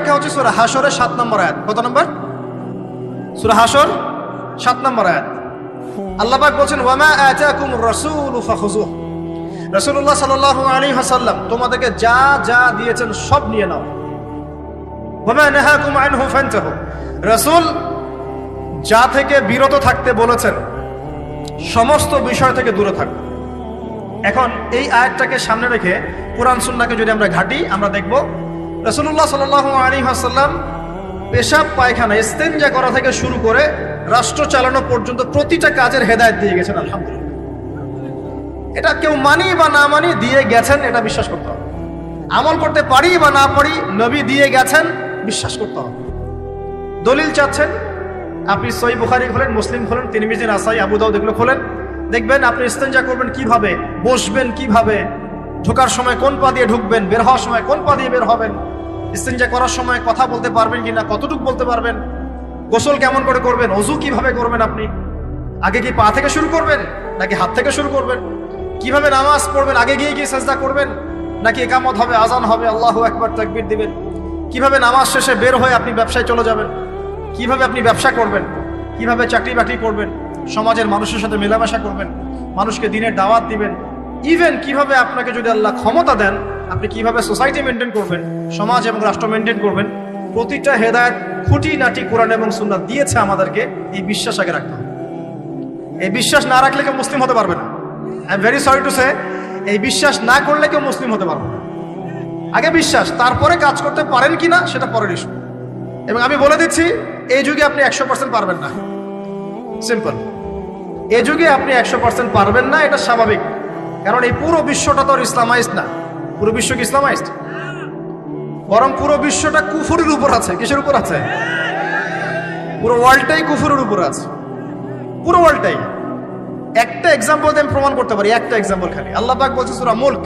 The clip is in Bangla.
ব্যাখ্যা হচ্ছে সূরা হাশরের 7 নম্বর আয়াত। কত নম্বর? সূরা হাশর 7 নম্বর আয়াত। আল্লাহ পাক বলছেন, ওয়ামা আতাকুমুর রাসূলু ফাখুযুহ। রাসূলুল্লাহ সাল্লাল্লাহু আলাইহি ওয়াসাল্লাম তোমাদেরকে যা যা দিয়েছেন সব নিয়ে নাও। ওয়ামা নাহাকুম আনহু ফান্তাহু। রাসূল যা থেকে বিরত থাকতে বলেছেন সমস্ত বিষয় থেকে দূরে থাকো। এখন এই আয়াতটাকে সামনে রেখে কোরআন সুন্নাহকে যদি আমরা ঘাঁটি, আমরা দেখব রাসূলুল্লাহ সাল্লাল্লাহু আলাইহি ওয়াসাল্লাম পেশাব পায়খানা ইস্তেনজা করা থেকে শুরু করে রাষ্ট্র চালানো পর্যন্ত প্রতিটা কাজের হেদায়েত দিয়ে গেছেন। আলহামদুলিল্লাহ, এটা কেউ মানি বা না মানি দিয়ে গেছেন, এটা বিশ্বাস করতে হবে। আমল করতে পারি বা না পারি, নবী দিয়ে গেছেন, বিশ্বাস করতে হবে। দলিল চাচ্ছেন, আপনি সহিহ বুখারী খোলেন, মুসলিম খোলেন, তিরমিজি, নাসাই, আবু দাউদ এগুলো খোলেন, দেখবেন আপনি ইস্তেনজা করবেন কিভাবে, বসবেন কিভাবে, ঢোকার সময় কোন পা দিয়ে ঢুকবেন, বের হওয়ার সময় কোন পা দিয়ে বের হবেন, ইস্তেনজা করার সময় কথা বলতে পারবেন কিনা, কতটুকু বলতে পারবেন, গোসল কেমন করে করবেন, ওযু কিভাবে করবেন, আপনি আগে কি পা থেকে শুরু করবেন নাকি হাত থেকে শুরু করবেন, কিভাবে নামাজ পড়বেন, আগে গিয়ে গিয়ে সিজদা করবেন নাকি ইকামত হবে, আজান হবে, আল্লাহু আকবার তাকবীর দিবেন, কিভাবে নামাজ শেষে বের হয়ে আপনি ব্যবসায় চলে যাবেন, কিভাবে আপনি ব্যবসা করবেন, কিভাবে চাকরি বাকরি করবেন, সমাজের মানুষের সাথে মেলামেশা করবেন, মানুষকে দিনের দাওয়াত দিবেন, ইভেন কিভাবে আপনাকে যদি আল্লাহ ক্ষমতা দেন আপনি কিভাবে সোসাইটি মেনটেন করবেন, সমাজ এবং রাষ্ট্র মেনটেন করবেন, প্রতিটা হেদায়েত খুঁটিনাটি কোরআন এবং সুন্নাহ দিয়েছে আমাদেরকে। এই বিশ্বাস আগে রাখতে হবে। এই বিশ্বাস না রাখলে কেউ মুসলিম হতে পারবে না। I am very sorry to say, এই বিশ্বাস না করলে কেউ মুসলিম হতে পারবে না। আগে বিশ্বাস, তারপরে কাজ করতে পারেন কিনা সেটা পরের ইস্যু। এবং আমি বলে দিচ্ছি, এই যুগে আপনি 100% পারবেন না। সিম্পল, এই যুগে আপনি 100% পারবেন না, এটা স্বাভাবিক। কারণ এই পুরো বিশ্বটা তো ইসলামাইজড না। পুরো বিশ্ব কি ইসলামাইজড? বরং পুরো বিশ্বটা কুফরের উপর আছে। কিসের উপর আছে? পুরো ওয়ার্ল্ডটাই কুফরের উপর আছে, পুরো ওয়ার্ল্ডটাই। একটা এক্সাম্পল দিয়ে আমি প্রমাণ করতে পারি, একটা এক্সাম্পল খালি। আল্লাহ পাক বলছে সূরা মুলক